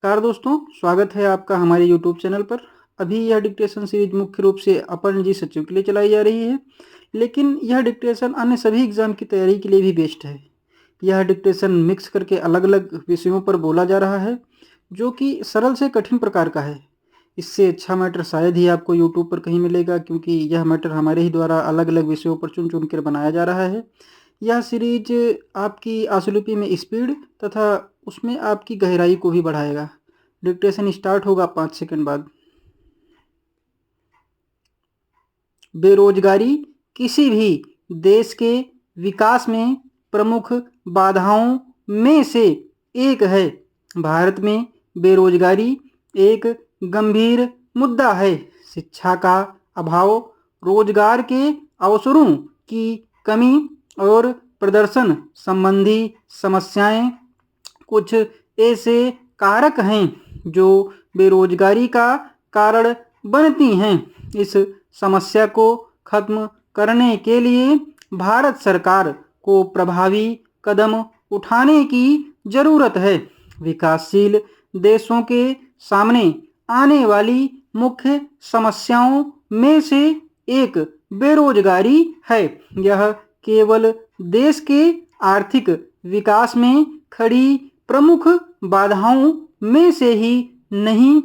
नमस्कार दोस्तों, स्वागत है आपका हमारे यूट्यूब चैनल पर। अभी यह डिक्टेशन सीरीज मुख्य रूप से अपर जी सचिव के लिए चलाई जा रही है, लेकिन यह डिक्टेशन अन्य सभी एग्जाम की तैयारी के लिए भी बेस्ट है। यह डिक्टेशन मिक्स करके अलग अलग विषयों पर बोला जा रहा है, जो कि सरल से कठिन प्रकार का है। इससे अच्छा मैटर शायद ही आपको यूट्यूब पर कहीं मिलेगा, क्योंकि यह मैटर हमारे ही द्वारा अलग अलग विषयों पर चुन चुन कर बनाया जा रहा है। यह सीरीज आपकी आशुलिपि में स्पीड तथा उसमें आपकी गहराई को भी बढ़ाएगा। डिक्टेशन स्टार्ट होगा 5 सेकंड बाद। बेरोजगारी किसी भी देश के विकास में प्रमुख बाधाओं में से एक है। भारत में बेरोजगारी एक गंभीर मुद्दा है। शिक्षा का अभाव, रोजगार के अवसरों की कमी और प्रदर्शन संबंधी समस्याएं कुछ ऐसे कारक हैं जो बेरोजगारी का कारण बनती हैं। इस समस्या को खत्म करने के लिए भारत सरकार को प्रभावी कदम उठाने की जरूरत है। विकासशील देशों के सामने आने वाली मुख्य समस्याओं में से एक बेरोजगारी है। यह केवल देश के आर्थिक विकास में खड़ी प्रमुख बाधाओं में से ही नहीं,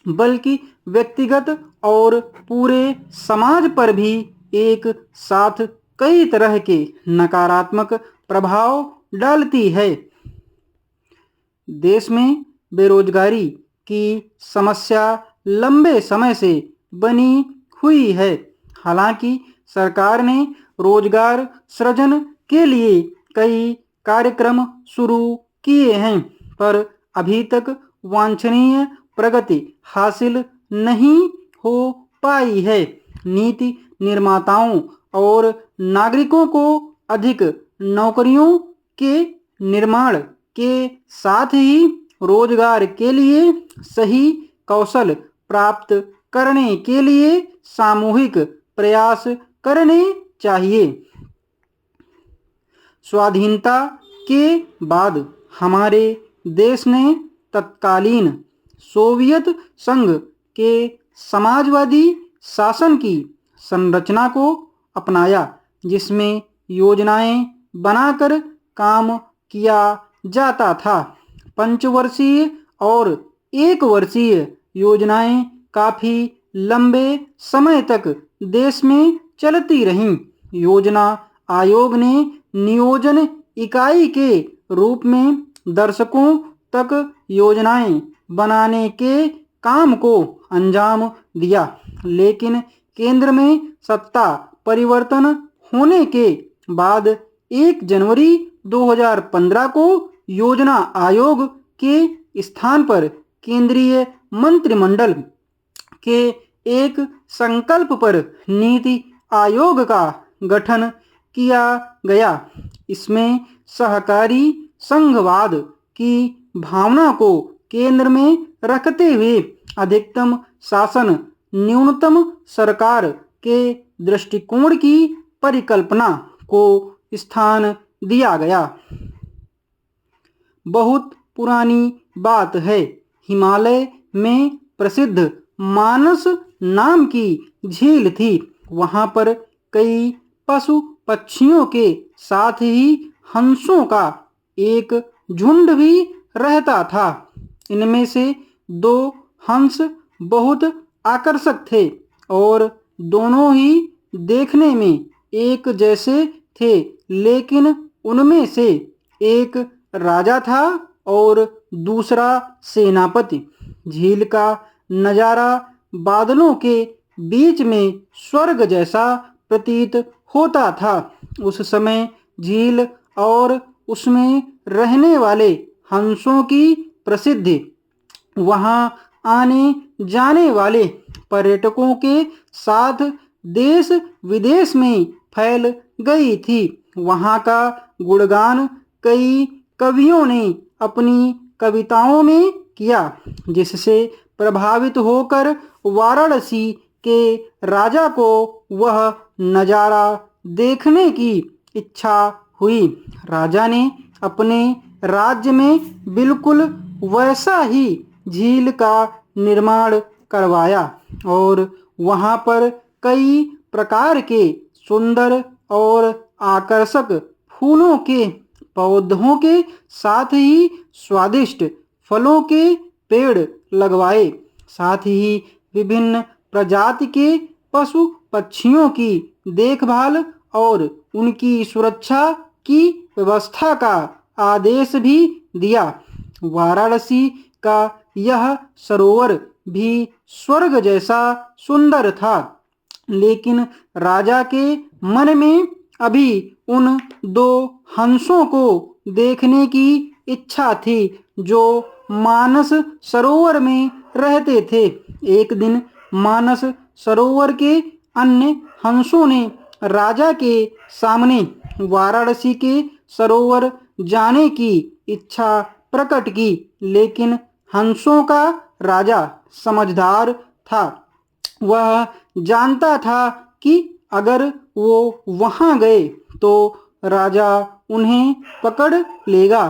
बल्कि व्यक्तिगत और पूरे समाज पर भी एक साथ कई तरह के नकारात्मक प्रभाव डालती है। देश में बेरोजगारी की समस्या लंबे समय से बनी हुई है। हालांकि सरकार ने रोजगार सृजन के लिए कई कार्यक्रम शुरू किए हैं, पर अभी तक वांछनीय प्रगति हासिल नहीं हो पाई है। नीति निर्माताओं और नागरिकों को अधिक नौकरियों के निर्माण के साथ ही रोजगार के लिए सही कौशल प्राप्त करने के लिए सामूहिक प्रयास करने चाहिए। स्वाधीनता के बाद हमारे देश ने तत्कालीन सोवियत संघ के समाजवादी शासन की संरचना को अपनाया, जिसमें योजनाएं बनाकर काम किया जाता था। पंचवर्षीय और एक वर्षीय योजनाएं काफी लंबे समय तक देश में चलती रहीं। योजना आयोग ने नियोजन इकाई के रूप में दशकों तक योजनाएं बनाने के काम को अंजाम दिया, लेकिन केंद्र में सत्ता परिवर्तन होने के बाद 1 जनवरी 2015 को योजना आयोग के स्थान पर केंद्रीय मंत्रिमंडल के एक संकल्प पर नीति आयोग का गठन किया गया। इसमें सहकारी संघवाद की भावना को केंद्र में रखते हुए अधिकतम शासन, न्यूनतम सरकार के दृष्टिकोण की परिकल्पना को स्थान दिया गया। बहुत पुरानी बात है, हिमालय में प्रसिद्ध मानस नाम की झील थी। वहां पर कई पशु पक्षियों के साथ ही हंसों का एक झुंड भी रहता था। इनमें से 2 हंस बहुत आकर्षक थे और दोनों ही देखने में एक जैसे थे, लेकिन उनमें से एक राजा था और दूसरा सेनापति। झील का नजारा बादलों के बीच में स्वर्ग जैसा प्रतीत होता था। उस समय झील और उसमें रहने वाले हंसों की प्रसिद्धि वहां आने जाने वाले पर्यटकों के साथ देश विदेश में फैल गई थी। वहां का गुणगान कई कवियों ने अपनी कविताओं में किया, जिससे प्रभावित होकर वाराणसी के राजा को वह नजारा देखने की इच्छा हुई। राजा ने अपने राज्य में बिल्कुल वैसा ही झील का निर्माण करवाया और वहाँ पर कई प्रकार के सुंदर और आकर्षक फूलों के पौधों के साथ ही स्वादिष्ट फलों के पेड़ लगवाए। साथ ही विभिन्न प्रजाति के पशु पक्षियों की देखभाल और उनकी सुरक्षा की व्यवस्था का आदेश भी दिया। वाराणसी का यह सरोवर भी स्वर्ग जैसा सुंदर था, लेकिन राजा के मन में अभी उन दो हंसों को देखने की इच्छा थी जो मानस सरोवर में रहते थे। एक दिन मानस सरोवर के अन्य हंसों ने राजा के सामने वाराणसी के सरोवर जाने की इच्छा प्रकट की, लेकिन हंसों का राजा समझदार था। वह जानता था कि अगर वो वहां गए तो राजा उन्हें पकड़ लेगा।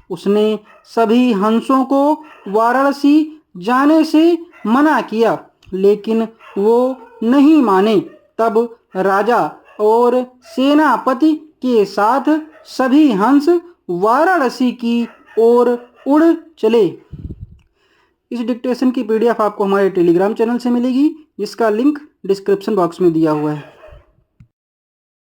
उसने सभी हंसों को वाराणसी जाने से मना किया, लेकिन वो नहीं माने। तब राजा और सेनापति के साथ सभी हंस वाराणसी की ओर उड़ चले। इस डिक्टेशन की पीडीएफ आपको हमारे टेलीग्राम चैनल से मिलेगी, जिसका लिंक डिस्क्रिप्शन बॉक्स में दिया हुआ है।